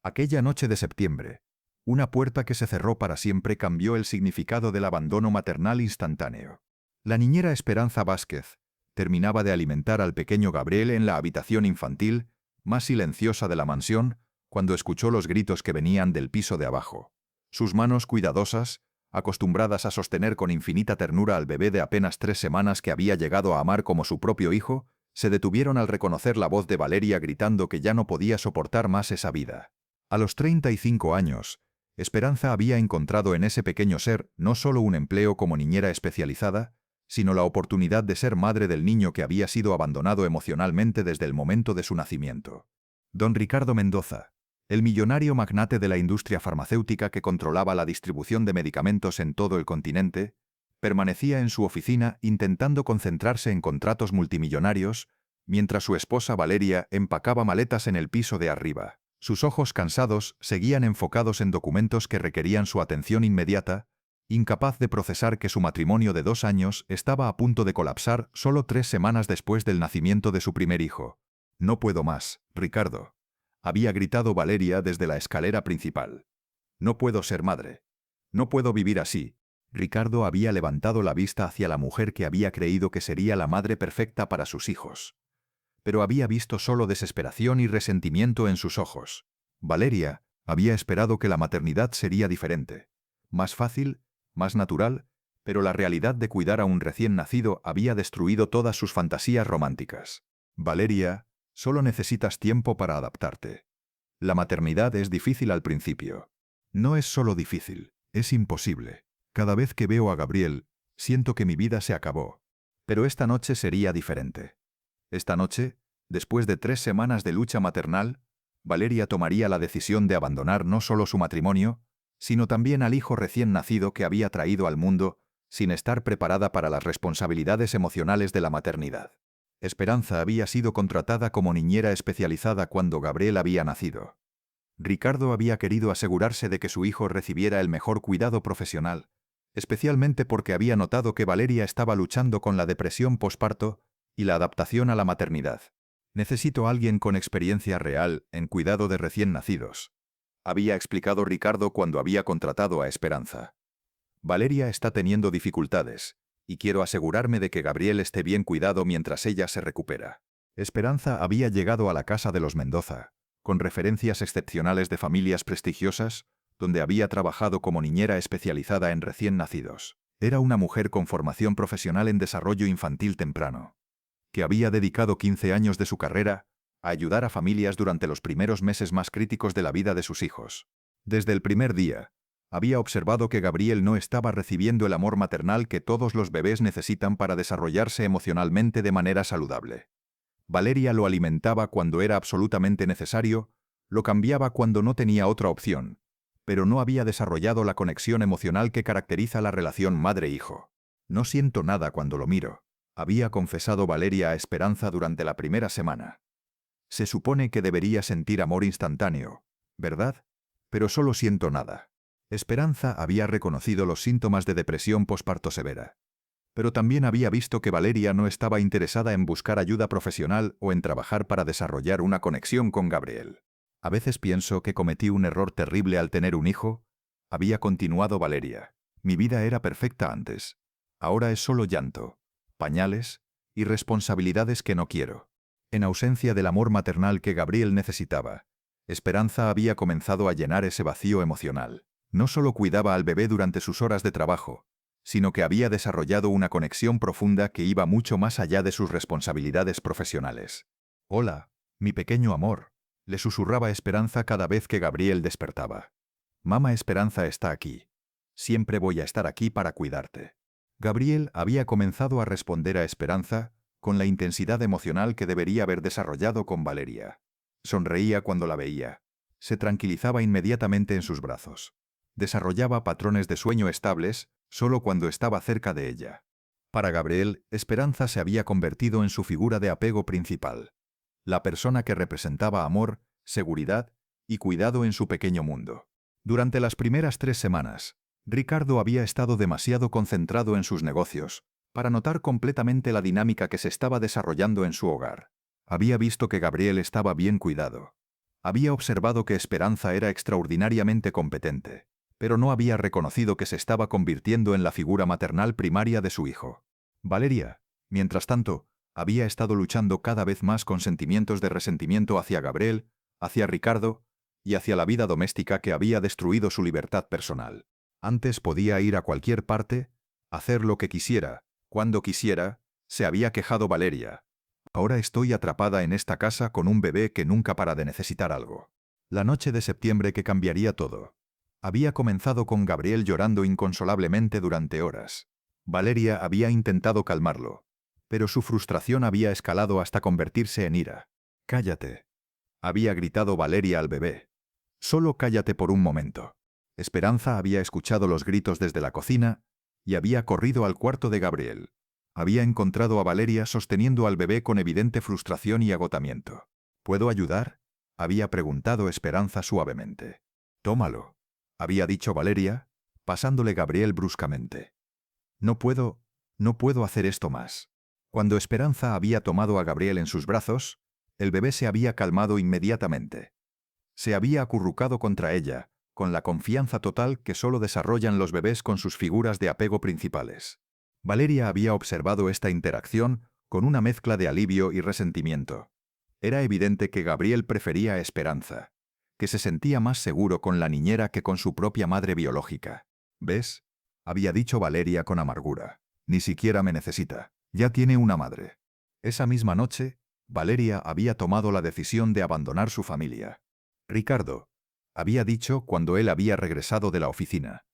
Aquella noche de septiembre, una puerta que se cerró para siempre cambió el significado del abandono maternal instantáneo. La niñera Esperanza Vázquez terminaba de alimentar al pequeño Gabriel en la habitación infantil, más silenciosa de la mansión, cuando escuchó los gritos que venían del piso de abajo. Sus manos cuidadosas, acostumbradas a sostener con infinita ternura al bebé de apenas 3 semanas que había llegado a amar como su propio hijo, se detuvieron al reconocer la voz de Valeria gritando que ya no podía soportar más esa vida. A los 35 años, Esperanza había encontrado en ese pequeño ser no solo un empleo como niñera especializada, sino la oportunidad de ser madre del niño que había sido abandonado emocionalmente desde el momento de su nacimiento. Don Ricardo Mendoza, el millonario magnate de la industria farmacéutica que controlaba la distribución de medicamentos en todo el continente, permanecía en su oficina intentando concentrarse en contratos multimillonarios, mientras su esposa Valeria empacaba maletas en el piso de arriba. Sus ojos cansados seguían enfocados en documentos que requerían su atención inmediata, incapaz de procesar que su matrimonio de 2 años estaba a punto de colapsar solo 3 semanas después del nacimiento de su primer hijo. «No puedo más, Ricardo», había gritado Valeria desde la escalera principal. «No puedo ser madre. No puedo vivir así». Ricardo había levantado la vista hacia la mujer que había creído que sería la madre perfecta para sus hijos. Pero había visto solo desesperación y resentimiento en sus ojos. Valeria había esperado que la maternidad sería diferente, más fácil, más natural, pero la realidad de cuidar a un recién nacido había destruido todas sus fantasías románticas. «Valeria, solo necesitas tiempo para adaptarte. La maternidad es difícil al principio. No es solo difícil, es imposible. Cada vez que veo a Gabriel, siento que mi vida se acabó. Pero esta noche sería diferente. Esta noche, después de 3 semanas de lucha maternal, Valeria tomaría la decisión de abandonar no solo su matrimonio, sino también al hijo recién nacido que había traído al mundo, sin estar preparada para las responsabilidades emocionales de la maternidad. Esperanza había sido contratada como niñera especializada cuando Gabriel había nacido. Ricardo había querido asegurarse de que su hijo recibiera el mejor cuidado profesional, especialmente porque había notado que Valeria estaba luchando con la depresión posparto y la adaptación a la maternidad. «Necesito a alguien con experiencia real en cuidado de recién nacidos», había explicado Ricardo cuando había contratado a Esperanza. «Valeria está teniendo dificultades, y quiero asegurarme de que Gabriel esté bien cuidado mientras ella se recupera». Esperanza había llegado a la casa de los Mendoza, con referencias excepcionales de familias prestigiosas, donde había trabajado como niñera especializada en recién nacidos. Era una mujer con formación profesional en desarrollo infantil temprano, que había dedicado 15 años de su carrera a ayudar a familias durante los primeros meses más críticos de la vida de sus hijos. Desde el primer día, había observado que Gabriel no estaba recibiendo el amor maternal que todos los bebés necesitan para desarrollarse emocionalmente de manera saludable. Valeria lo alimentaba cuando era absolutamente necesario, lo cambiaba cuando no tenía otra opción, pero no había desarrollado la conexión emocional que caracteriza la relación madre-hijo. «No siento nada cuando lo miro», había confesado Valeria a Esperanza durante la primera semana. «Se supone que debería sentir amor instantáneo, ¿verdad? Pero solo siento nada». Esperanza había reconocido los síntomas de depresión posparto severa. Pero también había visto que Valeria no estaba interesada en buscar ayuda profesional o en trabajar para desarrollar una conexión con Gabriel. «A veces pienso que cometí un error terrible al tener un hijo», había continuado Valeria. «Mi vida era perfecta antes. Ahora es solo llanto, pañales y responsabilidades que no quiero». En ausencia del amor maternal que Gabriel necesitaba, Esperanza había comenzado a llenar ese vacío emocional. No solo cuidaba al bebé durante sus horas de trabajo, sino que había desarrollado una conexión profunda que iba mucho más allá de sus responsabilidades profesionales. «Hola, mi pequeño amor», le susurraba Esperanza cada vez que Gabriel despertaba. «Mamá Esperanza está aquí. Siempre voy a estar aquí para cuidarte». Gabriel había comenzado a responder a Esperanza con la intensidad emocional que debería haber desarrollado con Valeria. Sonreía cuando la veía. Se tranquilizaba inmediatamente en sus brazos. Desarrollaba patrones de sueño estables solo cuando estaba cerca de ella. Para Gabriel, Esperanza se había convertido en su figura de apego principal, la persona que representaba amor, seguridad y cuidado en su pequeño mundo. Durante las primeras 3 semanas, Ricardo había estado demasiado concentrado en sus negocios para notar completamente la dinámica que se estaba desarrollando en su hogar. Había visto que Gabriel estaba bien cuidado. Había observado que Esperanza era extraordinariamente competente, pero no había reconocido que se estaba convirtiendo en la figura maternal primaria de su hijo. Valeria, mientras tanto, había estado luchando cada vez más con sentimientos de resentimiento hacia Gabriel, hacia Ricardo y hacia la vida doméstica que había destruido su libertad personal. Antes podía ir a cualquier parte, hacer lo que quisiera, cuando quisiera, se había quejado Valeria. Ahora estoy atrapada en esta casa con un bebé que nunca para de necesitar algo. La noche de septiembre que cambiaría todo. Había comenzado con Gabriel llorando inconsolablemente durante horas. Valeria había intentado calmarlo, pero su frustración había escalado hasta convertirse en ira. «Cállate», había gritado Valeria al bebé. «Solo cállate por un momento». Esperanza había escuchado los gritos desde la cocina y había corrido al cuarto de Gabriel. Había encontrado a Valeria sosteniendo al bebé con evidente frustración y agotamiento. «¿Puedo ayudar?», había preguntado Esperanza suavemente. «Tómalo», había dicho Valeria, pasándole Gabriel bruscamente. «No puedo hacer esto más». Cuando Esperanza había tomado a Gabriel en sus brazos, el bebé se había calmado inmediatamente. Se había acurrucado contra ella, con la confianza total que solo desarrollan los bebés con sus figuras de apego principales. Valeria había observado esta interacción con una mezcla de alivio y resentimiento. Era evidente que Gabriel prefería a Esperanza, que se sentía más seguro con la niñera que con su propia madre biológica. «¿Ves?», había dicho Valeria con amargura. «Ni siquiera me necesita. Ya tiene una madre». Esa misma noche, Valeria había tomado la decisión de abandonar su familia. «Ricardo», había dicho cuando él había regresado de la oficina.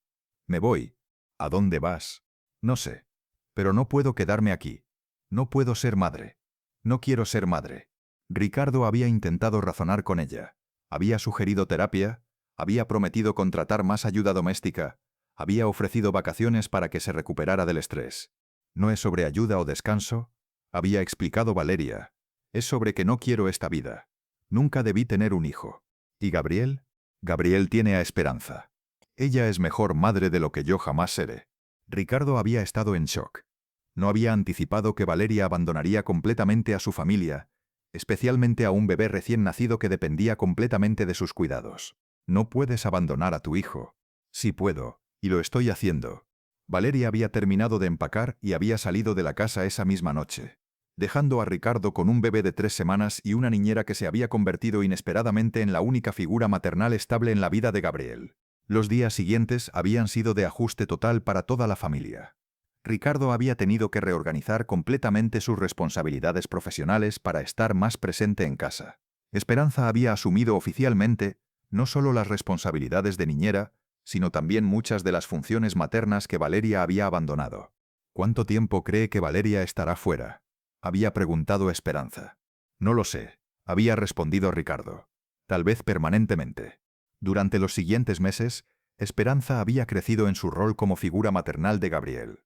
«Me voy». «¿A dónde vas?». «No sé. Pero no puedo quedarme aquí. No puedo ser madre. No quiero ser madre». Ricardo había intentado razonar con ella. Había sugerido terapia, había prometido contratar más ayuda doméstica, había ofrecido vacaciones para que se recuperara del estrés. «No es sobre ayuda o descanso», había explicado Valeria. «Es sobre que no quiero esta vida. Nunca debí tener un hijo». «¿Y Gabriel?». «Gabriel tiene a Esperanza. Ella es mejor madre de lo que yo jamás seré». Ricardo había estado en shock. No había anticipado que Valeria abandonaría completamente a su familia, especialmente a un bebé recién nacido que dependía completamente de sus cuidados. «No puedes abandonar a tu hijo». «Sí puedo, y lo estoy haciendo». Valeria había terminado de empacar y había salido de la casa esa misma noche, dejando a Ricardo con un bebé de 3 semanas y una niñera que se había convertido inesperadamente en la única figura maternal estable en la vida de Gabriel. Los días siguientes habían sido de ajuste total para toda la familia. Ricardo había tenido que reorganizar completamente sus responsabilidades profesionales para estar más presente en casa. Esperanza había asumido oficialmente no solo las responsabilidades de niñera, sino también muchas de las funciones maternas que Valeria había abandonado. «¿Cuánto tiempo cree que Valeria estará fuera?», había preguntado Esperanza. «No lo sé», había respondido Ricardo. «Tal vez permanentemente». Durante los siguientes meses, Esperanza había crecido en su rol como figura maternal de Gabriel.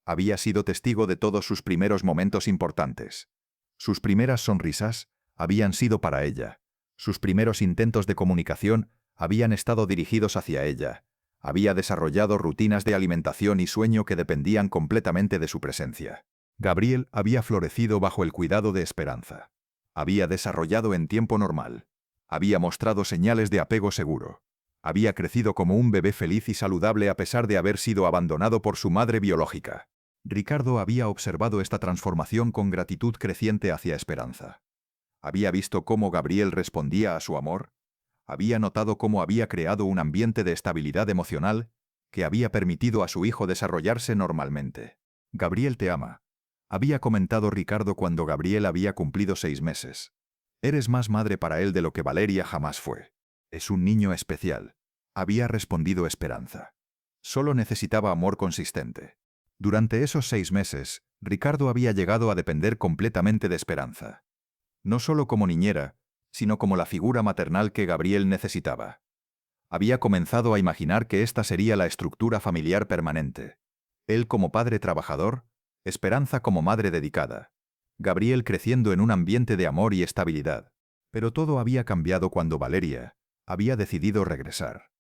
Había sido testigo de todos sus primeros momentos importantes. Sus primeras sonrisas habían sido para ella. Sus primeros intentos de comunicación habían estado dirigidos hacia ella. Había desarrollado rutinas de alimentación y sueño que dependían completamente de su presencia. Gabriel había florecido bajo el cuidado de Esperanza. Había desarrollado en tiempo normal. Había mostrado señales de apego seguro. Había crecido como un bebé feliz y saludable a pesar de haber sido abandonado por su madre biológica. Ricardo había observado esta transformación con gratitud creciente hacia Esperanza. Había visto cómo Gabriel respondía a su amor. Había notado cómo había creado un ambiente de estabilidad emocional que había permitido a su hijo desarrollarse normalmente. «Gabriel te ama», había comentado Ricardo cuando Gabriel había cumplido 6 meses. «Eres más madre para él de lo que Valeria jamás fue. Es un niño especial», había respondido Esperanza. Solo necesitaba amor consistente. Durante esos 6 meses, Ricardo había llegado a depender completamente de Esperanza. No solo como niñera, sino como la figura maternal que Gabriel necesitaba. Había comenzado a imaginar que esta sería la estructura familiar permanente. Él como padre trabajador, Esperanza como madre dedicada. Gabriel creciendo en un ambiente de amor y estabilidad. Pero todo había cambiado cuando Valeria había decidido regresar.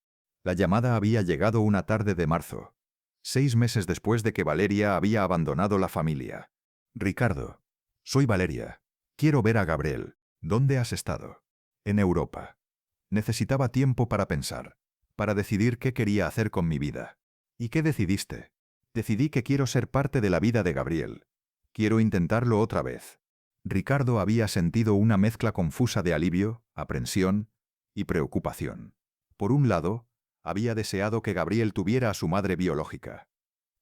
La llamada había llegado una tarde de marzo, 6 meses después de que Valeria había abandonado la familia. «Ricardo, soy Valeria. Quiero ver a Gabriel». «¿Dónde has estado?» «En Europa». Necesitaba tiempo para pensar, para decidir qué quería hacer con mi vida. ¿Y qué decidiste? Decidí que quiero ser parte de la vida de Gabriel. Quiero intentarlo otra vez. Ricardo había sentido una mezcla confusa de alivio, aprensión y preocupación. Por un lado, había deseado que Gabriel tuviera a su madre biológica.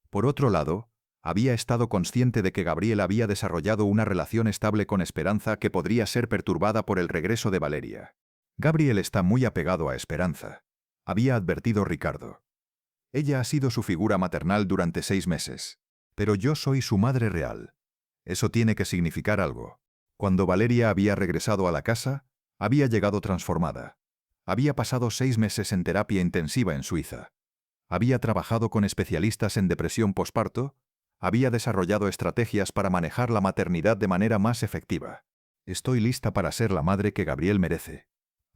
Por otro lado, había estado consciente de que Gabriel había desarrollado una relación estable con Esperanza que podría ser perturbada por el regreso de Valeria. Gabriel está muy apegado a Esperanza, había advertido Ricardo. Ella ha sido su figura maternal durante 6 meses. Pero yo soy su madre real. Eso tiene que significar algo. Cuando Valeria había regresado a la casa, había llegado transformada. Había pasado 6 meses en terapia intensiva en Suiza. Había trabajado con especialistas en depresión posparto. Había desarrollado estrategias para manejar la maternidad de manera más efectiva. Estoy lista para ser la madre que Gabriel merece.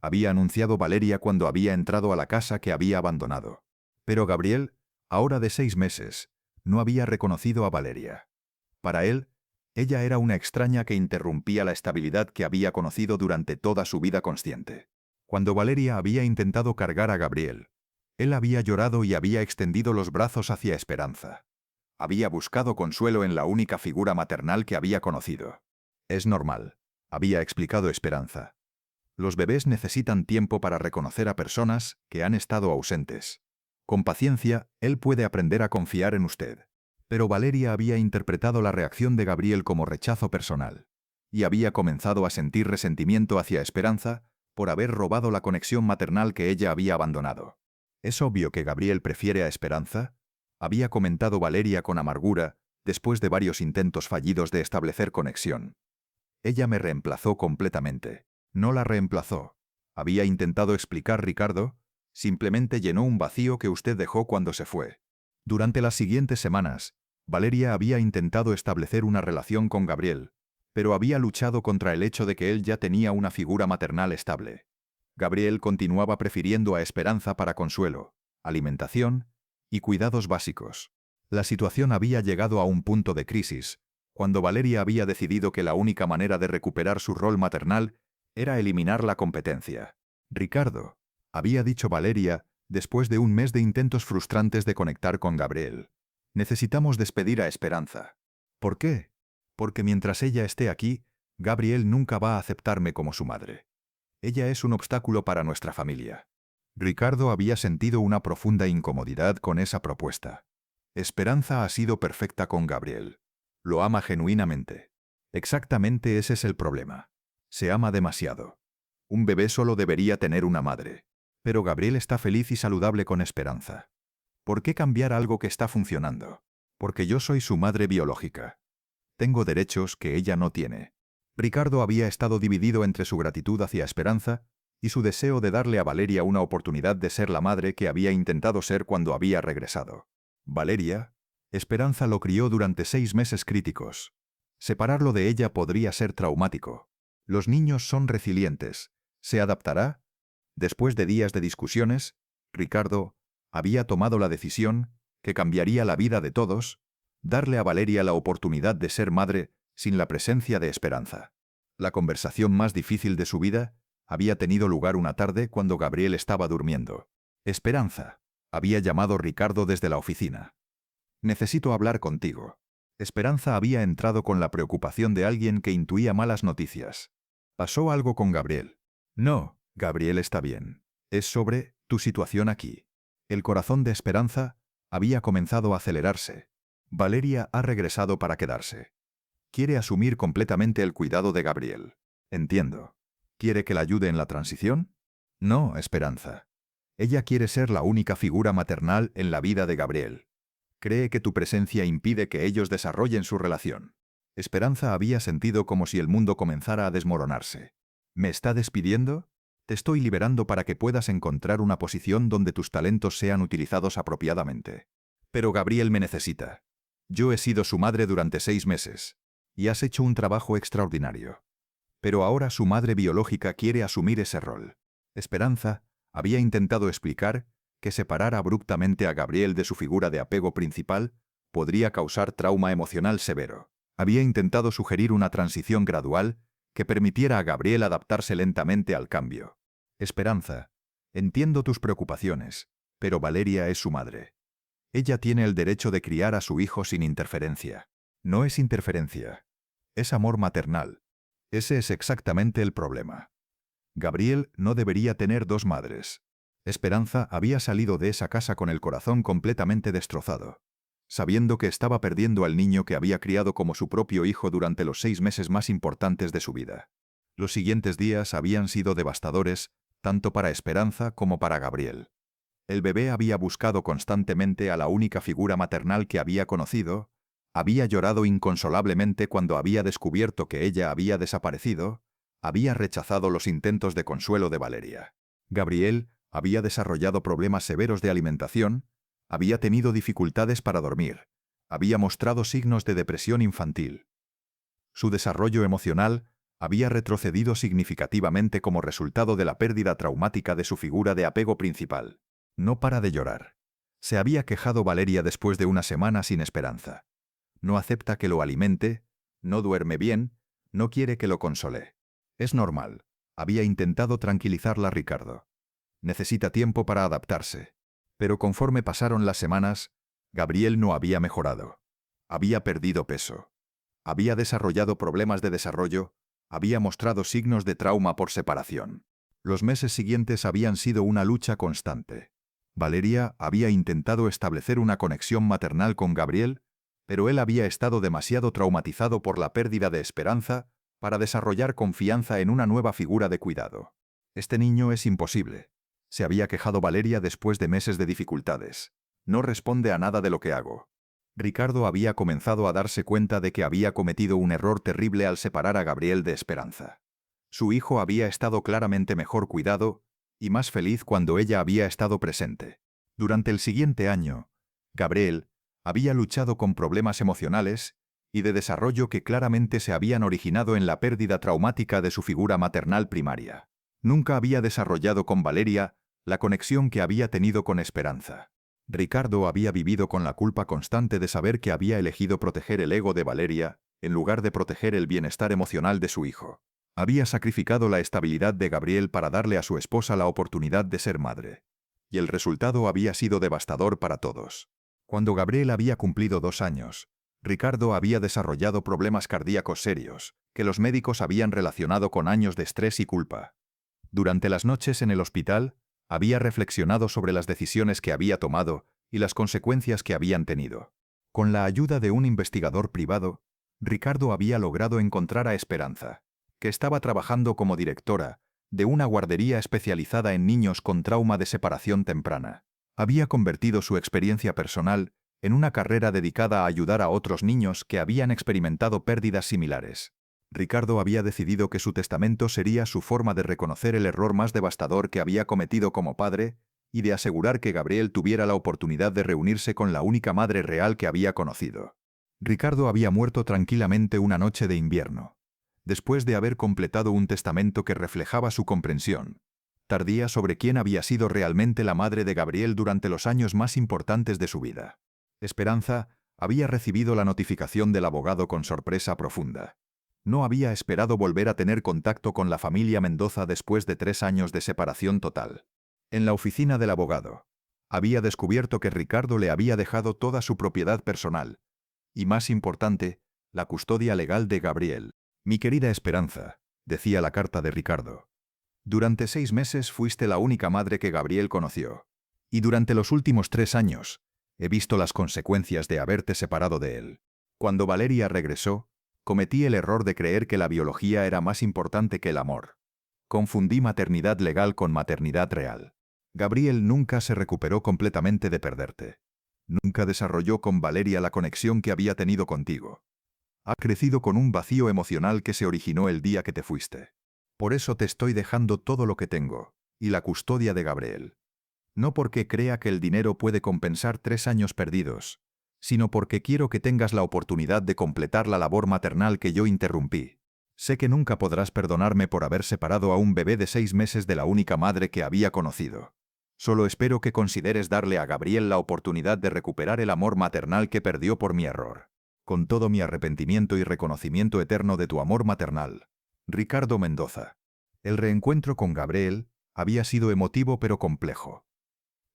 Había anunciado Valeria cuando había entrado a la casa que había abandonado. Pero Gabriel, ahora de 6 meses, no había reconocido a Valeria. Para él, ella era una extraña que interrumpía la estabilidad que había conocido durante toda su vida consciente. Cuando Valeria había intentado cargar a Gabriel, él había llorado y había extendido los brazos hacia Esperanza. Había buscado consuelo en la única figura maternal que había conocido. Es normal, había explicado Esperanza. Los bebés necesitan tiempo para reconocer a personas que han estado ausentes. Con paciencia, él puede aprender a confiar en usted. Pero Valeria había interpretado la reacción de Gabriel como rechazo personal. Y había comenzado a sentir resentimiento hacia Esperanza por haber robado la conexión maternal que ella había abandonado. ¿Es obvio que Gabriel prefiere a Esperanza?, había comentado Valeria con amargura, después de varios intentos fallidos de establecer conexión. Ella me reemplazó completamente. No la reemplazó. Había intentado explicar Ricardo. Simplemente llenó un vacío que usted dejó cuando se fue. Durante las siguientes semanas, Valeria había intentado establecer una relación con Gabriel, pero había luchado contra el hecho de que él ya tenía una figura maternal estable. Gabriel continuaba prefiriendo a Esperanza para consuelo, alimentación y cuidados básicos. La situación había llegado a un punto de crisis, cuando Valeria había decidido que la única manera de recuperar su rol maternal era eliminar la competencia. Ricardo, había dicho Valeria, después de un mes de intentos frustrantes de conectar con Gabriel. Necesitamos despedir a Esperanza. ¿Por qué? Porque mientras ella esté aquí, Gabriel nunca va a aceptarme como su madre. Ella es un obstáculo para nuestra familia. Ricardo había sentido una profunda incomodidad con esa propuesta. Esperanza ha sido perfecta con Gabriel. Lo ama genuinamente. Exactamente ese es el problema. Se ama demasiado. Un bebé solo debería tener una madre. Pero Gabriel está feliz y saludable con Esperanza. ¿Por qué cambiar algo que está funcionando? Porque yo soy su madre biológica. Tengo derechos que ella no tiene. Ricardo había estado dividido entre su gratitud hacia Esperanza y su deseo de darle a Valeria una oportunidad de ser la madre que había intentado ser cuando había regresado. Valeria, Esperanza lo crió durante 6 meses críticos. Separarlo de ella podría ser traumático. Los niños son resilientes. ¿Se adaptará? Después de días de discusiones, Ricardo había tomado la decisión, que cambiaría la vida de todos, darle a Valeria la oportunidad de ser madre sin la presencia de Esperanza. La conversación más difícil de su vida había tenido lugar una tarde cuando Gabriel estaba durmiendo. Esperanza, había llamado Ricardo desde la oficina. Necesito hablar contigo. Esperanza había entrado con la preocupación de alguien que intuía malas noticias. ¿Pasó algo con Gabriel? No, Gabriel está bien. Es sobre tu situación aquí. El corazón de Esperanza había comenzado a acelerarse. Valeria ha regresado para quedarse. Quiere asumir completamente el cuidado de Gabriel. Entiendo. ¿Quiere que la ayude en la transición? No, Esperanza. Ella quiere ser la única figura maternal en la vida de Gabriel. Cree que tu presencia impide que ellos desarrollen su relación. Esperanza había sentido como si el mundo comenzara a desmoronarse. ¿Me está despidiendo? Te estoy liberando para que puedas encontrar una posición donde tus talentos sean utilizados apropiadamente. Pero Gabriel me necesita. Yo he sido su madre durante 6 meses. Y has hecho un trabajo extraordinario. Pero ahora su madre biológica quiere asumir ese rol. Esperanza había intentado explicar que separar abruptamente a Gabriel de su figura de apego principal podría causar trauma emocional severo. Había intentado sugerir una transición gradual que permitiera a Gabriel adaptarse lentamente al cambio. Esperanza, entiendo tus preocupaciones, pero Valeria es su madre. Ella tiene el derecho de criar a su hijo sin interferencia. No es interferencia. Es amor maternal. Ese es exactamente el problema. Gabriel no debería tener dos madres. Esperanza había salido de esa casa con el corazón completamente destrozado, sabiendo que estaba perdiendo al niño que había criado como su propio hijo durante los 6 meses más importantes de su vida. Los siguientes días habían sido devastadores, tanto para Esperanza como para Gabriel. El bebé había buscado constantemente a la única figura maternal que había conocido, había llorado inconsolablemente cuando había descubierto que ella había desaparecido, había rechazado los intentos de consuelo de Valeria. Gabriel había desarrollado problemas severos de alimentación, había tenido dificultades para dormir, había mostrado signos de depresión infantil. Su desarrollo emocional había retrocedido significativamente como resultado de la pérdida traumática de su figura de apego principal. No para de llorar. Se había quejado Valeria después de una semana sin esperanza. No acepta que lo alimente, no duerme bien, no quiere que lo console. Es normal. Había intentado tranquilizarla Ricardo. Necesita tiempo para adaptarse. Pero conforme pasaron las semanas, Gabriel no había mejorado. Había perdido peso. Había desarrollado problemas de desarrollo, había mostrado signos de trauma por separación. Los meses siguientes habían sido una lucha constante. Valeria había intentado establecer una conexión maternal con Gabriel, pero él había estado demasiado traumatizado por la pérdida de Esperanza para desarrollar confianza en una nueva figura de cuidado. Este niño es imposible. Se había quejado Valeria después de meses de dificultades. No responde a nada de lo que hago. Ricardo había comenzado a darse cuenta de que había cometido un error terrible al separar a Gabriel de Esperanza. Su hijo había estado claramente mejor cuidado y más feliz cuando ella había estado presente. Durante el siguiente año, Gabriel había luchado con problemas emocionales y de desarrollo que claramente se habían originado en la pérdida traumática de su figura maternal primaria. Nunca había desarrollado con Valeria la conexión que había tenido con Esperanza. Ricardo había vivido con la culpa constante de saber que había elegido proteger el ego de Valeria en lugar de proteger el bienestar emocional de su hijo. Había sacrificado la estabilidad de Gabriel para darle a su esposa la oportunidad de ser madre. Y el resultado había sido devastador para todos. Cuando Gabriel había cumplido 2 años, Ricardo había desarrollado problemas cardíacos serios, que los médicos habían relacionado con años de estrés y culpa. Durante las noches en el hospital, había reflexionado sobre las decisiones que había tomado y las consecuencias que habían tenido. Con la ayuda de un investigador privado, Ricardo había logrado encontrar a Esperanza, que estaba trabajando como directora de una guardería especializada en niños con trauma de separación temprana. Había convertido su experiencia personal en una carrera dedicada a ayudar a otros niños que habían experimentado pérdidas similares. Ricardo había decidido que su testamento sería su forma de reconocer el error más devastador que había cometido como padre y de asegurar que Gabriel tuviera la oportunidad de reunirse con la única madre real que había conocido. Ricardo había muerto tranquilamente una noche de invierno, después de haber completado un testamento que reflejaba su comprensión tardía sobre quién había sido realmente la madre de Gabriel durante los años más importantes de su vida. Esperanza había recibido la notificación del abogado con sorpresa profunda. No había esperado volver a tener contacto con la familia Mendoza después de 3 años de separación total. En la oficina del abogado, había descubierto que Ricardo le había dejado toda su propiedad personal, y más importante, la custodia legal de Gabriel. Mi querida Esperanza, decía la carta de Ricardo, durante 6 meses fuiste la única madre que Gabriel conoció, y durante los últimos 3 años he visto las consecuencias de haberte separado de él. Cuando Valeria regresó, cometí el error de creer que la biología era más importante que el amor. Confundí maternidad legal con maternidad real. Gabriel nunca se recuperó completamente de perderte. Nunca desarrolló con Valeria la conexión que había tenido contigo. Ha crecido con un vacío emocional que se originó el día que te fuiste. Por eso te estoy dejando todo lo que tengo, y la custodia de Gabriel. No porque crea que el dinero puede compensar 3 años perdidos, sino porque quiero que tengas la oportunidad de completar la labor maternal que yo interrumpí. Sé que nunca podrás perdonarme por haber separado a un bebé de 6 meses de la única madre que había conocido. Solo espero que consideres darle a Gabriel la oportunidad de recuperar el amor maternal que perdió por mi error. Con todo mi arrepentimiento y reconocimiento eterno de tu amor maternal. Ricardo Mendoza. El reencuentro con Gabriel Había sido emotivo pero complejo.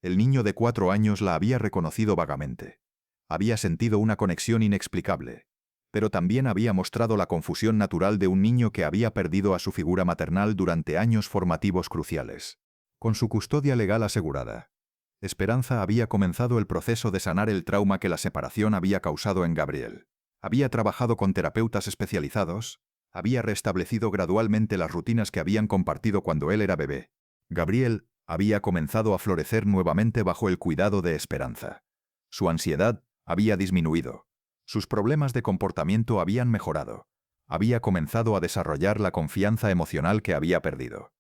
El niño de 4 años la había reconocido vagamente. Había sentido una conexión inexplicable, pero también había mostrado la confusión natural de un niño que había perdido a su figura maternal durante años formativos cruciales. Con su custodia legal asegurada, Esperanza había comenzado el proceso de sanar el trauma que la separación había causado en Gabriel. Había trabajado con terapeutas especializados, había restablecido gradualmente las rutinas que habían compartido cuando él era bebé. Gabriel había comenzado a florecer nuevamente bajo el cuidado de Esperanza. Su ansiedad había disminuido. Sus problemas de comportamiento habían mejorado. Había comenzado a desarrollar la confianza emocional que había perdido.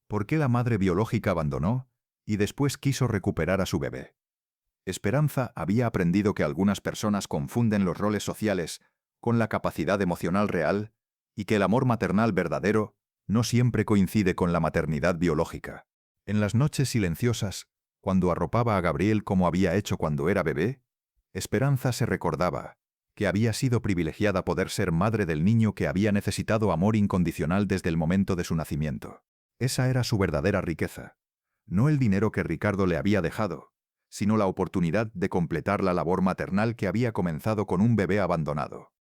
¿Por qué la madre biológica abandonó y después quiso recuperar a su bebé? Esperanza había aprendido que algunas personas confunden los roles sociales con la capacidad emocional real y que el amor maternal verdadero no siempre coincide con la maternidad biológica. En las noches silenciosas, cuando arropaba a Gabriel como había hecho cuando era bebé, Esperanza se recordaba que había sido privilegiada poder ser madre del niño que había necesitado amor incondicional desde el momento de su nacimiento. Esa era su verdadera riqueza. No el dinero que Ricardo le había dejado, sino la oportunidad de completar la labor maternal que había comenzado con un bebé abandonado.